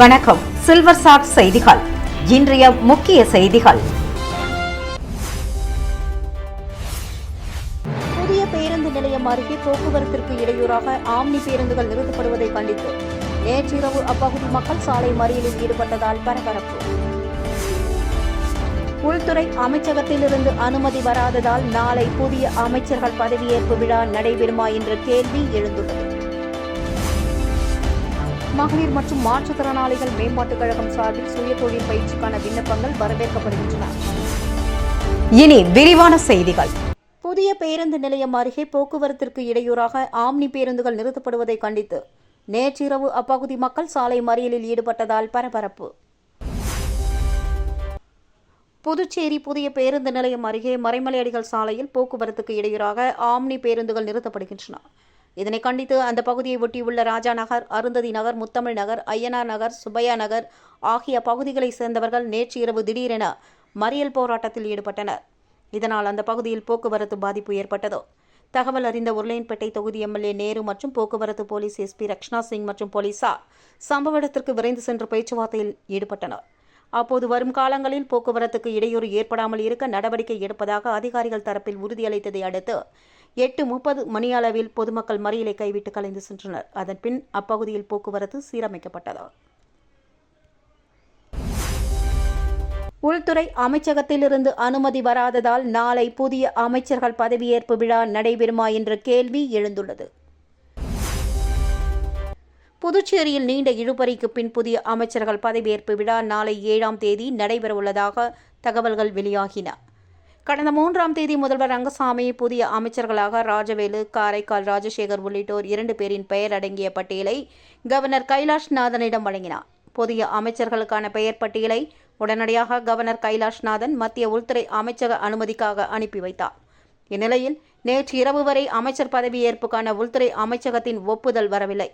வணக்கம். Silver chat செய்திகள். இன்றைய முக்கிய செய்திகள். புதிய பேருந்து நிலையம் அருகே போக்குவரத்திற்கு இடையூறாக ஆம்னி பேருந்துகள் நிறுத்தப்படுவதை கண்டித்து நேற்றிரவு அப்பகுதி மக்கள் சாலை மறியலில் ஈடுபட்டதால் பரபரப்பு. உள்துறை அமைச்சகத்திலிருந்து அனுமதி வராததால் நாளை புதிய அமைச்சர்கள் பதவியேற்பு விழா நடைபெறுமா என்ற கேள்வி எழுந்துள்ளது. மகளிர் மற்றும் மாற்றுத்திறனாளிகள் மேம்பாட்டுக் கழகம் சார்பில் சுயதொழில் பயிற்சிக்கான விண்ணப்பங்கள் வரவேற்கப்படுகின்றன. இனி விரிவான செய்திகள். புதிய பேருந்து நிலையம் அருகே போக்குவரத்திற்கு இடையூறாக ஆம்னி பேருந்துகள் நிறுத்தப்படுவதை கண்டித்து நேற்றிரவு அப்பகுதி மக்கள் சாலை மறியலில் ஈடுபட்டதால் பரபரப்பு. புதுச்சேரி புதிய பேருந்து நிலையம் அருகே மறைமலையடிகள் சாலையில் போக்குவரத்துக்கு இடையூறாக ஆம்னி பேருந்துகள் நிறுத்தப்படுகின்றன. இதனை கண்டித்து அந்த பகுதியை ஒட்டியுள்ள ராஜா நகர், அருந்ததி நகர், முத்தமிழ் நகர், ஐயனார் நகர், சுப்பையா நகர் ஆகிய பகுதிகளைச் சேர்ந்தவர்கள் நேற்று இரவு திடீரென மறியல் போராட்டத்தில் ஈடுபட்டனர். இதனால் அந்த பகுதியில் போக்குவரத்து பாதிப்பு ஏற்பட்டது. தகவல் அறிந்த உருளையன்பேட்டை தொகுதி எம்எல்ஏ நேரு மற்றும் போக்குவரத்து போலீஸ் எஸ்பி ரக்ஷனா சிங் மற்றும் போலீசார் சம்பவ இடத்திற்கு விரைந்து சென்று பேச்சுவார்த்தையில் ஈடுபட்டனர். அப்போது வரும் காலங்களில் போக்குவரத்துக்கு இடையூறு ஏற்படாமல் இருக்க நடவடிக்கை எடுப்பதாக அதிகாரிகள் தரப்பில் உறுதியளித்ததை அடுத்து 8:30 மணியளவில் பொதுமக்கள் மறியலை கைவிட்டு கலைந்து சென்றனர். அதன்பின் அப்பகுதியில் போக்குவரத்து சீரமைக்கப்பட்டது. உள்துறை அமைச்சகத்திலிருந்து அனுமதி வராததால் நாளை புதிய அமைச்சர்கள் பதவியேற்பு விழா நடைபெறுமா என்ற கேள்வி எழுந்துள்ளது. புதுச்சேரியில் நீண்ட இழுபறிக்கு பின் புதிய அமைச்சர்கள் பதவியேற்பு விழா நாளை 7ஆம் தேதி நடைபெறவுள்ளதாக தகவல்கள் வெளியாகின. கடந்த 3ஆம் தேதி முதல்வர் ரங்கசாமி புதிய அமைச்சர்களாக ராஜவேலு, காரைக்கால் ராஜசேகர் உள்ளிட்டோர் 2 பேரின் பெயர் அடங்கிய பட்டியலை கவர்னர் கைலாஷ்நாதனிடம் வழங்கினார். புதிய அமைச்சர்களுக்கான பெயர் பட்டியலை உடனடியாக கவர்னர் கைலாஷ்நாதன் மத்திய உள்துறை அமைச்சக அனுமதிக்காக அனுப்பி வைத்தார். இந்நிலையில் நேற்று இரவு வரை அமைச்சர் பதவியேற்புக்கான உள்துறை அமைச்சகத்தின் ஒப்புதல் வரவில்லை.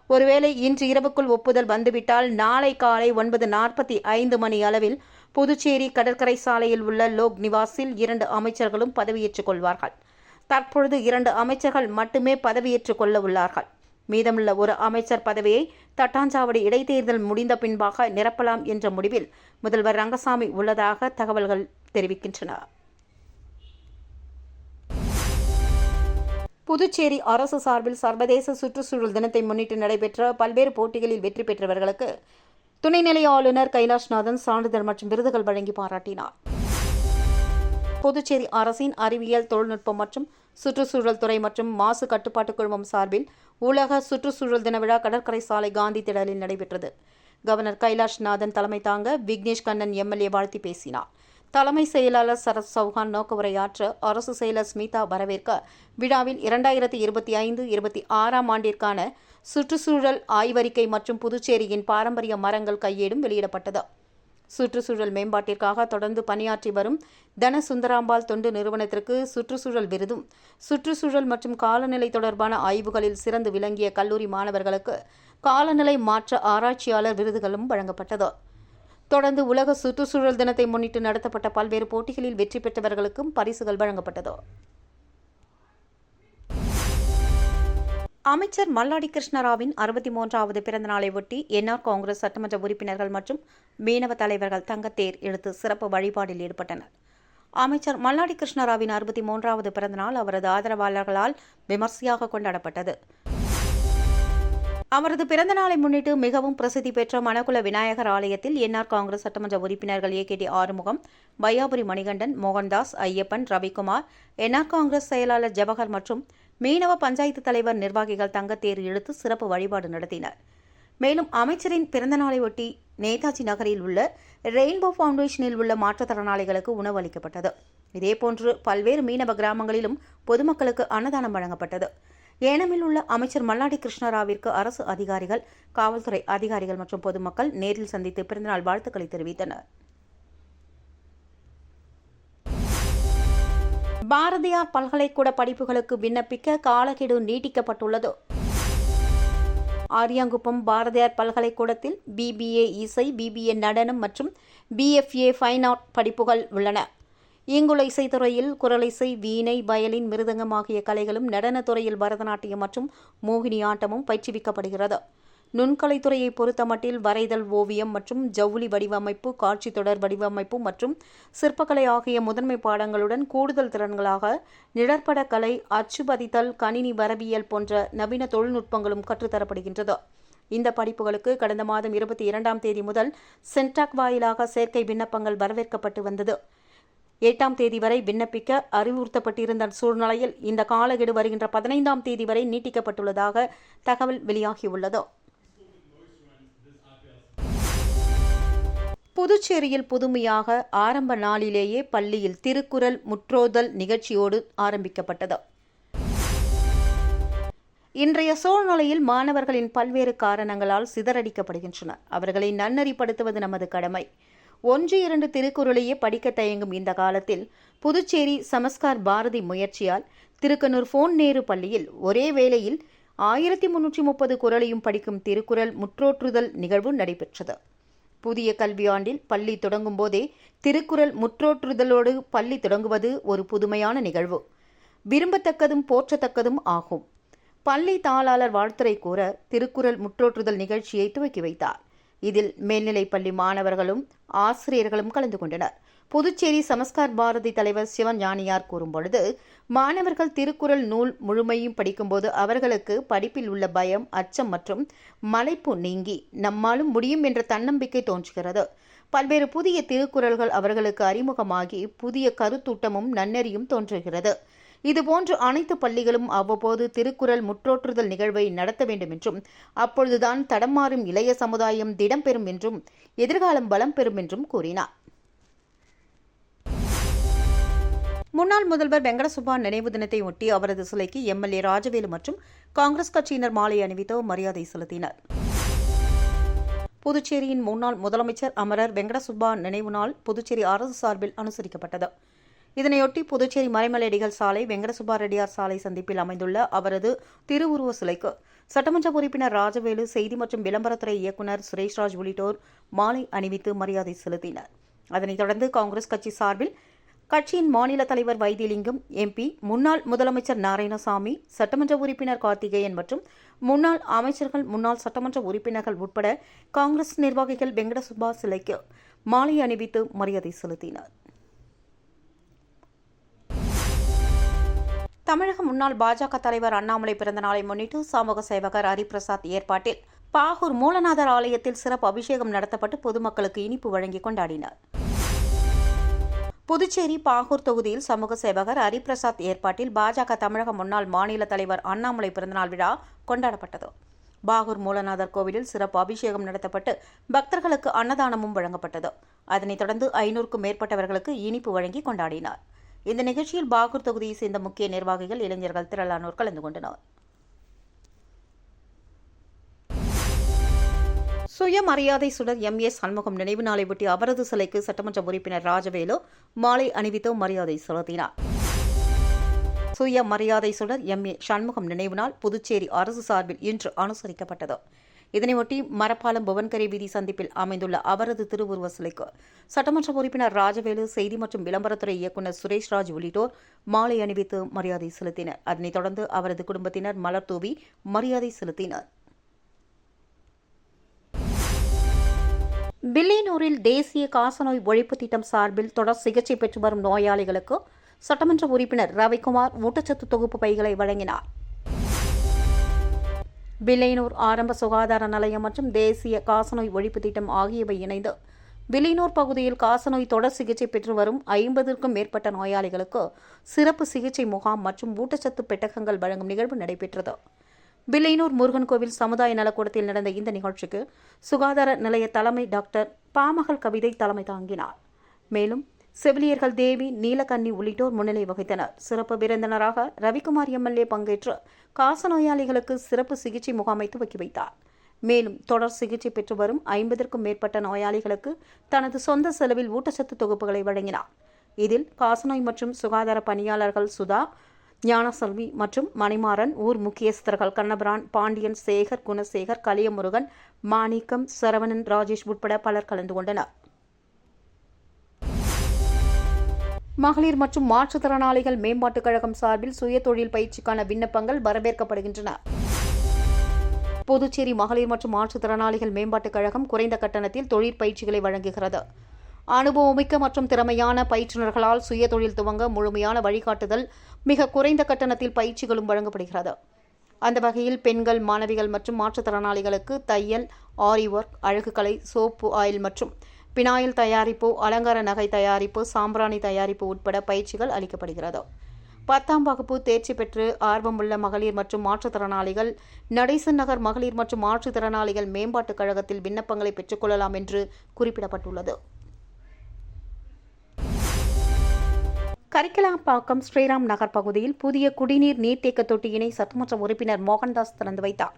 ஒருவேளை இன்று இரவுக்குள் ஒப்புதல் வந்துவிட்டால் நாளை காலை 9:45 மணி அளவில் புதுச்சேரி கடற்கரை சாலையில் உள்ள லோக் நிவாஸில் 2 அமைச்சர்களும் பதவியேற்றுக் கொள்வார்கள். தற்பொழுது 2 அமைச்சர்கள் மட்டுமே பதவியேற்றுக் கொள்ள உள்ளார்கள். மீதமுள்ள ஒரு அமைச்சர் பதவியை தட்டாஞ்சாவடி இடைத்தேர்தல் முடிந்த பின்பாக நிரப்பலாம் என்ற முடிவில் முதல்வர் ரங்கசாமி உள்ளதாக தகவல்கள் தெரிவிக்கின்றன. புதுச்சேரி அரசு சார்பில் சர்வதேச சுற்றுச்சூழல் தினத்தை முன்னிட்டு நடைபெற்ற பல்வேறு போட்டிகளில் வெற்றி பெற்றவர்களுக்கு துணைநிலை ஆளுநர் கைலாஷ்நாதன் சான்றிதழ் மற்றும் விருதுகள் வழங்கி பாராட்டினார். புதுச்சேரி அரசின் அறிவியல், தொழில்நுட்பம் மற்றும் சுற்றுச்சூழல் துறை மற்றும் மாசு கட்டுப்பாட்டு குழுமம் சார்பில் உலக சுற்றுச்சூழல் தின விழா கடற்கரை சாலை காந்தி திடலில் நடைபெற்றது. கவர்னர் கைலாஷ்நாதன் தலைமை தாங்க விக்னேஷ் கண்ணன் எம்எல்ஏ வாழ்த்தி பேசினார். தலைமை செயலாளர் சரத் சௌஹான் நோக்க உரையாற்ற அரசு செயலர் ஸ்மிதா வரவேற்க விழாவில் 2025-26ஆம் ஆண்டிற்கான சுற்றுச்சூழல் ஆய்வறிக்கை மற்றும் புதுச்சேரியின் பாரம்பரிய மரங்கள் கையேடும் வெளியிடப்பட்டது. சுற்றுச்சூழல் மேம்பாட்டிற்காக தொடர்ந்து பணியாற்றி வரும் தன சுந்தராம்பாள் தொண்டு நிறுவனத்திற்கு சுற்றுச்சூழல் விருதும், சுற்றுச்சூழல் மற்றும் காலநிலை தொடர்பான ஆய்வுகளில் சிறந்து விளங்கிய கல்லூரி மாணவர்களுக்கு காலநிலை மாற்ற ஆராய்ச்சியாளர் விருதுகளும் வழங்கப்பட்டது. தொடர்ந்து உலக சுற்றுச்சூழல் தினத்தை முன்னிட்டு நடத்தப்பட்ட பல்வேறு போட்டிகளில் வெற்றி பெற்றவர்களுக்கும் பரிசுகள் வழங்கப்பட்டது. அமைச்சர் மல்லாடி கிருஷ்ணராவின் 63வது பிறந்த நாளை ஒட்டி என்ஆர் காங்கிரஸ் சட்டமன்ற உறுப்பினர்கள் மற்றும் மீனவ தலைவர்கள் தங்கத்தேர் இழுத்து சிறப்பு வழிபாடில் ஈடுபட்டனர். அமைச்சர் மல்லாடி கிருஷ்ணராவின் 63வது பிறந்த நாள் அவரது ஆதரவாளர்களால் விமர்சையாக கொண்டாடப்பட்டது. அவரது பிறந்த நாளை முன்னிட்டு மிகவும் பிரசித்தி பெற்ற மணக்குள விநாயகர் ஆலயத்தில் என்ஆர் காங்கிரஸ் சட்டமன்ற உறுப்பினர்கள் ஏகேடி ஆறுமுகம், வையாபுரி மணிகண்டன், மோகன்தாஸ், ஐயப்பன், ரவிக்குமார், என்ஆர் காங்கிரஸ் செயலாளர் ஜவஹர் மற்றும் மீனவ பஞ்சாயத்து தலைவர் நிர்வாகிகள் தங்கத்தேர் இழுத்து சிறப்பு வழிபாடு நடத்தினர். மேலும் அமைச்சரின் பிறந்த நாளை ஒட்டி நேதாஜி நகரில் உள்ள ரெயின்போ ஃபவுண்டேஷனில் உள்ள மாற்றுத்திறனாளிகளுக்கு உணவு அளிக்கப்பட்டது. இதேபோன்று பல்வேறு மீனவ கிராமங்களிலும் பொதுமக்களுக்கு அன்னதானம் வழங்கப்பட்டது. ஏனமில் உள்ள அமைச்சர் மல்லாடி கிருஷ்ணராவிற்கு அரசு அதிகாரிகள், காவல்துறை அதிகாரிகள் மற்றும் பொதுமக்கள் நேரில் சந்தித்து பிறந்தநாள் வாழ்த்துக்களை தெரிவித்தனர். பாரதியார் பல்கலைக்கூட படிப்புகளுக்கு விண்ணப்பிக்க காலக்கெடு நீட்டிக்கப்பட்டுள்ளது. ஆரியாங்குப்பம் பாரதியார் பல்கலைக்கூடத்தில் BBA இசை, BBA நடனம் மற்றும் BFA ஃபைன் ஆர்ட் படிப்புகள் உள்ளன. இங்குள்ள இசைத்துறையில் குரலிசை, வீணை, வயலின், மிருதங்கம் ஆகிய கலைகளும், நடனத்துறையில் பரதநாட்டியம் மற்றும் மோகினி ஆட்டமும் பயிற்றுவிக்கப்படுகிறது. நுண்கலைத்துறையை பொறுத்தமட்டில் வரைதல், ஓவியம் மற்றும் ஜவுளி வடிவமைப்பு, காட்சி தொடர் வடிவமைப்பு மற்றும் சிற்பக்கலை ஆகிய முதன்மை பாடங்களுடன் கூடுதல் திறன்களாக நிழற்பட கலை, அச்சுப்பதித்தல், கணினி வரவியல் போன்ற நவீன தொழில்நுட்பங்களும் கற்றுத்தரப்படுகின்றது. இந்த படிப்புகளுக்கு கடந்த மாதம் 22ஆம் தேதி முதல் சென்டாக் வாயிலாக சேர்க்கை விண்ணப்பங்கள் வரவேற்கப்பட்டு வந்தது. 8ஆம் தேதி வரை விண்ணப்பிக்க அறிவுறுத்தப்பட்டிருந்த சூழ்நிலையில் இந்த காலக்கெடு வருகின்ற 15ஆம் தேதி வரை நீட்டிக்கப்பட்டுள்ளதாக தகவல் வெளியாகியுள்ளது. புதுச்சேரியில் புதுமையாக ஆரம்ப நாளிலேயே பள்ளியில் திருக்குறள் முற்றோதல் நிகழ்ச்சியோடு ஆரம்பிக்கப்பட்டது. இன்றைய சூழ்நிலையில் மாணவர்களின் பல்வேறு காரணங்களால் சிதறடிக்கப்படுகின்றனர். அவர்களை நன்னறிப்படுத்துவது நமது கடமை. 1-2 திருக்குறளையே படிக்க தயங்கும் இந்த காலத்தில் புதுச்சேரி சமஸ்கார் பாரதி முயற்சியால் திருக்கனூர் போன் நேரு பள்ளியில் ஒரே வேளையில் 1330 குறளையும் படிக்கும் திருக்குறள் முற்றோற்றுதல் நிகழ்வு நடைபெற்றது. புதிய கல்வியாண்டில் பள்ளி தொடங்கும் போதே திருக்குறள் முற்றோற்றுதலோடு பள்ளி தொடங்குவது ஒரு புதுமையான நிகழ்வு, விரும்பத்தக்கதும் போற்றத்தக்கதும் ஆகும். பள்ளி தாளாளர் வாழ்த்துரை கூற திருக்குறள் முற்றோற்றுதல் நிகழ்ச்சியை துவக்கி வைத்தார். இதில் மேல்நிலைப் பள்ளி மாணவர்களும் ஆசிரியர்களும் கலந்து கொண்டனர். புதுச்சேரி சமஸ்கார் பாரதி தலைவர் சிவஞானியார் கூறும்பொழுது, மாணவர்கள் திருக்குறள் நூல் முழுமையும் படிக்கும்போது அவர்களுக்கு படிப்பில் உள்ள பயம், அச்சம் மற்றும் மலைப்பு நீங்கி நம்மாலும் முடியும் என்ற தன்னம்பிக்கை தோன்றுகிறது. பல்வேறு புதிய திருக்குறள்கள் அவர்களுக்கு அறிமுகமாகி புதிய கருத்தூட்டமும் நன்னெறியும் தோன்றுகிறது. இதுபோன்று அனைத்து பள்ளிகளும் அவ்வப்போது திருக்குறள் முற்றோற்றுதல் நிகழ்வை நடத்த வேண்டும் என்றும், அப்பொழுதுதான் தடமாறும் இளைய சமுதாயம் திடம் பெறும் என்றும் எதிர்காலம் பலம் பெறும் என்றும் கூறினார். முன்னாள் முதல்வர் வெங்கடசுப்பா நினைவு தினத்தை ஒட்டி அவரது சிலைக்கு எம்எல்ஏ ராஜவேலு மற்றும் காங்கிரஸ் கட்சியினர் மாலை அணிவித்து மரியாதை செலுத்தினர். புதுச்சேரியின் முன்னாள் முதலமைச்சர் அமரர் வெங்கடசுப்பா நினைவு நாள் புதுச்சேரி அரசு சார்பில் அனுசரிக்கப்பட்டது. இதனையொட்டி புதுச்சேரி மறைமலையடிகள் சாலை, வெங்கடசுப்பா ரெட்டியார் சாலை சந்திப்பில் அமைந்துள்ள அவரது திருவுருவ சிலைக்கு சட்டமன்ற உறுப்பினர் ராஜவேலு, செய்தி மற்றும் விளம்பரத்துறை இயக்குநர் சுரேஷ்ராஜ் உள்ளிட்டோர் மாலை அணிவித்து மரியாதை செலுத்தினர். அதனைத் தொடர்ந்து காங்கிரஸ் கட்சி சார்பில் கட்சியின் மாநில தலைவர் வைத்திலிங்கம், எம்பி, முன்னாள் முதலமைச்சர் நாராயணசாமி, சட்டமன்ற உறுப்பினர் கார்த்திகேயன் மற்றும் முன்னாள் அமைச்சர்கள், முன்னாள் சட்டமன்ற உறுப்பினர்கள் உட்பட காங்கிரஸ் நிர்வாகிகள் வெங்கடசுப்பா சிலைக்கு மாலை அணிவித்து மரியாதை செலுத்தினர். தமிழக முன்னாள் பாஜக தலைவர் அண்ணாமலை பிறந்த நாளை முன்னிட்டு சமூக சேவகர் ஹரிபிரசாத் ஏற்பாட்டில் பாகூர் மூலநாதர் ஆலயத்தில் சிறப்பு அபிஷேகம் நடத்தப்பட்டு பொதுமக்களுக்கு இனிப்பு வழங்கி கொண்டாடினர். புதுச்சேரி பாகூர் தொகுதியில் சமூக சேவகர் ஹரிபிரசாத் ஏற்பாட்டில் பாஜக தமிழக முன்னாள் மாநில தலைவர் அண்ணாமலை பிறந்தநாள் விழா கொண்டாடப்பட்டது. பாகூர் மூலநாதர் கோவிலில் சிறப்பு அபிஷேகம் நடத்தப்பட்டு பக்தர்களுக்கு அன்னதானமும் வழங்கப்பட்டது. அதனைத் தொடர்ந்து 500க்கும் மேற்பட்டவர்களுக்கு இனிப்பு வழங்கி கொண்டாடினார். இந்த நிகழ்ச்சியில் பாகூர் தொகுதியை சேர்ந்த முக்கிய நிர்வாகிகள், இளைஞர்கள் திரளானோர் கலந்து கொண்டனர். சுயமரியாதை சுடர் எம்.ஏ. சண்முகம் நினைவு நாளை ஒட்டி அவரது சிலைக்கு சட்டமன்ற உறுப்பினர் ராஜவேலு மாலை அணிவித்து மரியாதை செலுத்தினார். சுயமரியாதை சுடர் எம்.ஏ. சண்முகம் நினைவு நாள் புதுச்சேரி அரசு சார்பில் இன்று அனுசரிக்கப்பட்டது. இதனையொட்டி மரப்பாலம் புவன்கரை வீதி சந்திப்பில் அமைந்துள்ள அவரது திருவுருவ சிலைக்கு சட்டமன்ற உறுப்பினர் ராஜவேலு, செய்தி மற்றும் விளம்பரத்துறை இயக்குநர் சுரேஷ்ராஜ் உள்ளிட்டோர் மாலை அணிவித்து மரியாதை செலுத்தினர். அதனைத் தொடர்ந்து அவரது குடும்பத்தினர் மலர் தூவி மரியாதை செலுத்தினர். வில்லியனூரில் தேசிய காசநோய் ஒழிப்பு திட்டம் சார்பில் தொடர் சிகிச்சை பெற்று வரும் நோயாளிகளுக்கு சட்டமன்ற உறுப்பினர் ரவிக்குமார் ஊட்டச்சத்து தொகுப்பு பைகளை வழங்கினார். வில்லியனூர் ஆரம்ப சுகாதார நிலையம் மற்றும் தேசிய காசநோய் ஒழிப்பு திட்டம் ஆகியவை இணைந்து வில்லியனூர் பகுதியில் காசநோய் தொடர் சிகிச்சை பெற்று வரும் 50க்கும் மேற்பட்ட நோயாளிகளுக்கு சிறப்பு சிகிச்சை முகாம் மற்றும் ஊட்டச்சத்து பெட்டகங்கள் வழங்கும் நிகழ்வு நடைபெற்றது. வில்லியனூர் முருகன் கோவில் சமுதாய நலக்கூடத்தில் நடந்த இந்த நிகழ்ச்சிக்கு சுகாதார நிலைய தலைமை டாக்டர் பாமகள் கவிதை தலைமை தாங்கினார். மேலும் செவிலியர்கள் தேவி, நீலகன்னி உள்ளிட்டோர் முன்னிலை வகித்தனர். சிறப்பு விருந்தினராக ரவிக்குமார் எம்எல்ஏ பங்கேற்று காசநோயாளிகளுக்கு சிறப்பு சிகிச்சை முகாமை துவக்கி வைத்தார். மேலும் தொடர் சிகிச்சை பெற்று வரும் 50க்கும் மேற்பட்ட நோயாளிகளுக்கு தனது சொந்த செலவில் ஊட்டச்சத்து தொகுப்புகளை வழங்கினார். இதில் காசநோய் மற்றும் சுகாதார பணியாளர்கள் சுதா, ஞானசெல்வி மற்றும் மணிமாறன், ஊர் முக்கியஸ்தர்கள் கண்ணபிரான், பாண்டியன், சேகர், குணசேகர், கலியமுருகன், மாணிக்கம், சரவணன், ராஜேஷ் உட்பட பலர் கலந்து கொண்டனர். மகளிர் மற்றும் மாற்றுத்திறனாளிகள் மேம்பாட்டுக் கழகம் சார்பில் சுய தொழில் பயிற்சிக்கான விண்ணப்பங்கள் வரவேற்கப்படுகின்றன. புதுச்சேரி மகளிர் மற்றும் மாற்றுத்திறனாளிகள் மேம்பாட்டுக் கழகம் குறைந்த கட்டணத்தில் தொழிற்பயிற்சிகளை வழங்குகிறது. அனுபவமிக்க மற்றும் திறமையான பயிற்றுநர்களால் சுயதொழில் துவங்க முழுமையான வழிகாட்டுதல், மிக குறைந்த கட்டணத்தில் பயிற்சிகளும் வழங்கப்படுகிறது. அந்த வகையில் பெண்கள், மாணவிகள் மற்றும் மாற்றுத்திறனாளிகளுக்கு தையல், ஆரி ஒர்க், அழகுக்கலை, சோப்பு ஆயில் மற்றும் பினாயில் தயாரிப்பு, அலங்கார நகை தயாரிப்பு, சாம்பிராணி தயாரிப்பு உட்பட பயிற்சிகள் அளிக்கப்படுகிறது. 10ஆம் வகுப்பு தேர்ச்சி பெற்று ஆர்வமுள்ள மகளிர் மற்றும் மாற்றுத்திறனாளிகள் நடேசன் நகர் மகளிர் மற்றும் மாற்றுத்திறனாளிகள் மேம்பாட்டுக் கழகத்தில் விண்ணப்பங்களை பெற்றுக்கொள்ளலாம் என்று குறிப்பிடப்பட்டுள்ளது. கரிக்கலாம்பாக்கம் ஸ்ரீராம் நகர் பகுதியில் புதிய குடிநீர் நீர்த்தேக்க தொட்டியினை சட்டமன்ற உறுப்பினர் மோகன்தாஸ் திறந்து வைத்தார்.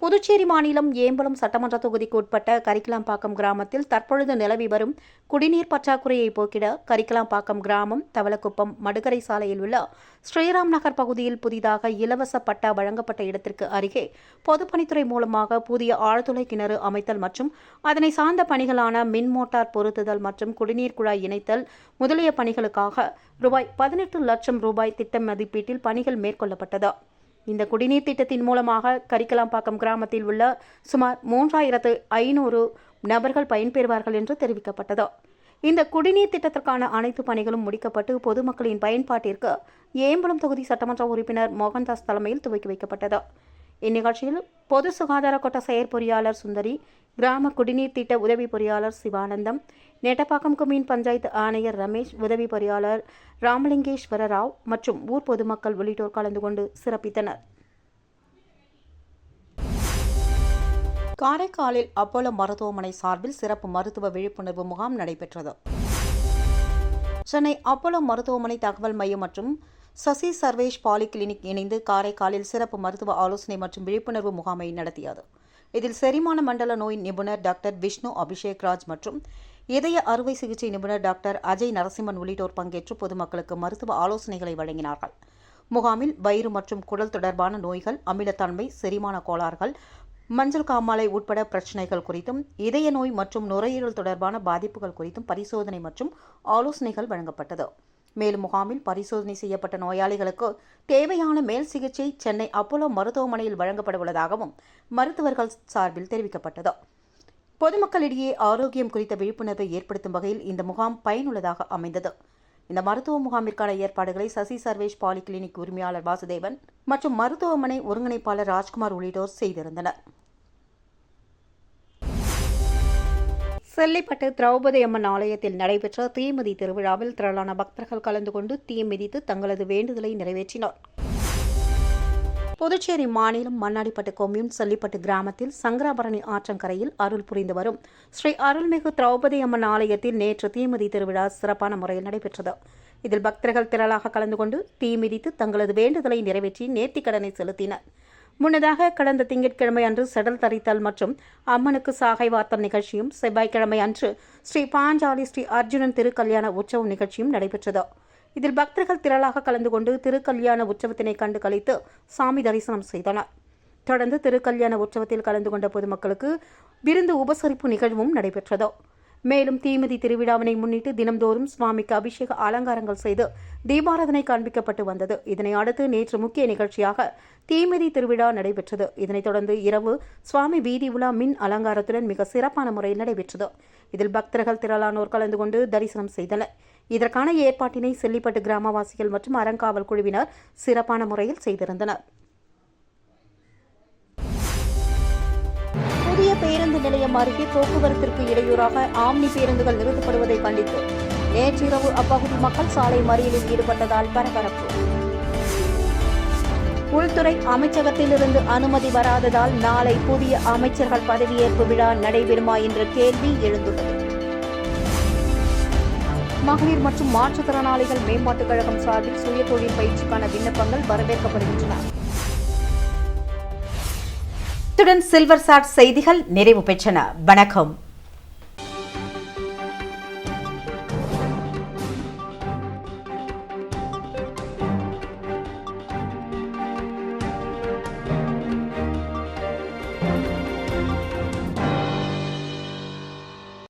புதுச்சேரி மாநிலம் ஏம்பலம் சட்டமன்ற தொகுதிக்கு உட்பட்ட கரிக்கலாம்பாக்கம் கிராமத்தில் தற்பொழுது நிலவி வரும் குடிநீர் பற்றாக்குறையை போக்கிட கரிக்கலாம்பாக்கம் கிராமம், தவளக்குப்பம், மடுகரை சாலையில் உள்ள ஸ்ரீராம் நகர் பகுதியில் புதிதாக இலவச பட்டா வழங்கப்பட்ட இடத்திற்கு அருகே பொதுப்பணித்துறை மூலமாக புதிய ஆழ்துளை கிணறு அமைத்தல் மற்றும் அதனை சார்ந்த பணிகளான மின் மோட்டார் பொருத்துதல் மற்றும் குடிநீர் குழாய் இணைத்தல் முதலிய பணிகளுக்காக ரூபாய் 18 லட்சம் திட்ட மதிப்பீட்டில் பணிகள் மேற்கொள்ளப்பட்டது. இந்த குடிநீர் திட்டத்தின் மூலமாக கரிக்கலாம்பாக்கம் கிராமத்தில் உள்ள சுமார் 3500 நபர்கள் பயன்பெறுவார்கள் என்று தெரிவிக்கப்பட்டது. இந்த குடிநீர் திட்டத்திற்கான அனைத்து பணிகளும் முடிக்கப்பட்டு பொதுமக்களின் பயன்பாட்டிற்கு ஏம்பலம் தொகுதி சட்டமன்ற உறுப்பினர் மோகன்தாஸ் தலைமையில் துவக்கி வைக்கப்பட்டது. இந்நிகழ்ச்சியில் பொது சுகாதார கோட்ட செயற்பொறியாளர் சுந்தரி, கிராம குடிநீர் திட்ட உதவி பொறியாளர் சிவானந்தம், நெட்டப்பாக்கம் கொம்யூன் பஞ்சாயத்து ஆணையர் ரமேஷ், உதவி பொறியாளர் ராமலிங்கேஸ்வர ராவ் மற்றும் ஊர் பொதுமக்கள் உள்ளிட்டோர் கலந்து கொண்டு சிறப்பித்தனர். காரைக்காலில் அப்போலோ மருத்துவமனை சார்பில் சிறப்பு மருத்துவ விழிப்புணர்வு முகாம் நடைபெற்றது. சென்னை அப்போலோ மருத்துவமனை தகவல் மையம் மற்றும் சசி சர்வேஷ் பாலிகிளினிக் இணைந்து காரைக்காலில் சிறப்பு மருத்துவ ஆலோசனை மற்றும் விழிப்புணர்வு முகாமை நடத்தியது. இதில் செரிமான மண்டல நோய் நிபுணர் டாக்டர் விஷ்ணு அபிஷேக் ராஜ் மற்றும் இதய அறுவை சிகிச்சை நிபுணர் டாக்டர் அஜய் நரசிம்மன் உள்ளிட்டோர் பங்கேற்று பொதுமக்களுக்கு மருத்துவ ஆலோசனைகளை வழங்கினார்கள். முகாமில் வயிறு மற்றும் குடல் தொடர்பான நோய்கள், அமிலத்தன்மை, செரிமான கோளாறுகள், மஞ்சள் காமாலை உட்பட பிரச்சினைகள் குறித்தும், இதய நோய் மற்றும் நுரையீரல் தொடர்பான பாதிப்புகள் குறித்தும் பரிசோதனை மற்றும் ஆலோசனைகள் வழங்கப்பட்டது. மேலும் முகாமில் பரிசோதனை செய்யப்பட்ட நோயாளிகளுக்கு தேவையான மேல் சிகிச்சை சென்னை அப்போலோ மருத்துவமனையில் வழங்கப்பட உள்ளதாகவும் மருத்துவர்கள் சார்பில் தெரிவிக்கப்பட்டது. பொதுமக்களிடையே ஆரோக்கியம் குறித்த விழிப்புணர்வை ஏற்படுத்தும் வகையில் இந்த முகாம் பயனுள்ளதாக அமைந்தது. இந்த மருத்துவ முகாமிற்கான ஏற்பாடுகளை சசி சர்வேஷ் பாலிகிளினிக் உரிமையாளர் வாசுதேவன் மற்றும் மருத்துவமனை ஒருங்கிணைப்பாளர் ராஜ்குமார் உள்ளிட்டோர் செய்திருந்தனர். செல்லிப்பட்டு திரௌபதி அம்மன் ஆலயத்தில் நடைபெற்ற தீமிதி திருவிழாவில் திரளான பக்தர்கள் கலந்து கொண்டு தீ மிதித்து தங்களது வேண்டுதலை நிறைவேற்றினர். புதுச்சேரி மாநிலம் மண்ணாடிப்பட்டு கொம்யூன் செல்லிப்பட்டு கிராமத்தில் சங்கராபரணி ஆற்றங்கரையில் அருள் புரிந்து வரும் ஸ்ரீ அருள்மிகு திரௌபதி அம்மன் ஆலயத்தில் நேற்று தீமிதி திருவிழா சிறப்பான முறையில் நடைபெற்றது. இதில் பக்தர்கள் திரளாக கலந்து கொண்டு தீ மிதித்து தங்களது வேண்டுதலை நிறைவேற்றி நேர்த்திக்கடனை செலுத்தினர். முன்னதாக கடந்த திங்கட்கிழமை அன்று செடல் தரித்தல் மற்றும் அம்மனுக்கு சாகை வார்த்தல் நிகழ்ச்சியும், செவ்வாய்க்கிழமை அன்று ஸ்ரீ பாஞ்சாலி ஸ்ரீ அர்ஜுனன் திருக்கல்யாண உற்சவ நிகழ்ச்சியும் நடைபெற்றது. இதில் பக்தர்கள் திரளாக கலந்து கொண்டு திருக்கல்யாண உற்சவத்தினை கண்டு களித்து சாமி தரிசனம் செய்தனர். தொடர்ந்து திருக்கல்யாண உற்சவத்தில் கலந்து கொண்ட பொதுமக்களுக்கு விருந்து உபசரிப்பு நிகழ்வும் நடைபெற்றது. மேலும் தீமிதி திருவிழாவினை முன்னிட்டு தினம்தோறும் சுவாமிக்கு அபிஷேக அலங்காரங்கள் செய்து தீபாராதனை காண்பிக்கப்பட்டு வந்தது. இதனை அடுத்து நேற்று முக்கிய நிகழ்ச்சியாக தீமிதி திருவிழா நடைபெற்றது. இதனைத் தொடர்ந்து இரவு சுவாமி வீதி உலா மின் அலங்காரத்துடன் மிக சிறப்பான முறையில் நடைபெற்றது. இதில் பக்தர்கள் திரளானோர் கலந்து கொண்டு தரிசனம் செய்தனர். இதற்கான ஏற்பாட்டினை செல்லிப்பட்டு கிராமவாசிகள் மற்றும் அறங்காவல் குழுவினர் சிறப்பான முறையில் செய்திருந்தனர். புதிய பேருந்து நிலையம் அருகே போக்குவரத்திற்கு இடையூறாக ஆம்னி பேருந்துகள் நிறுத்தப்படுவதை கண்டித்து நேற்றிரவு அப்பகுதி மக்கள் சாலை மறியலில் ஈடுபட்டதால் பரபரப்பு. உள்துறை அமைச்சகத்திலிருந்து அனுமதி வராததால் நாளை புதிய அமைச்சர்கள் பதவியேற்பு விழா நடைபெறுமா என்ற கேள்வி எழுந்துள்ளது. மகளிர் மற்றும் மாற்றுத்திறனாளிகள் மேம்பாட்டுக் கழகம் சார்பில் சுய தொழில் பயிற்சிக்கான விண்ணப்பங்கள் வரவேற்கப்படுகின்றன. இத்துடன் சில்வர் சாட் செய்திகள் நிறைவு பெற்றன. வணக்கம்.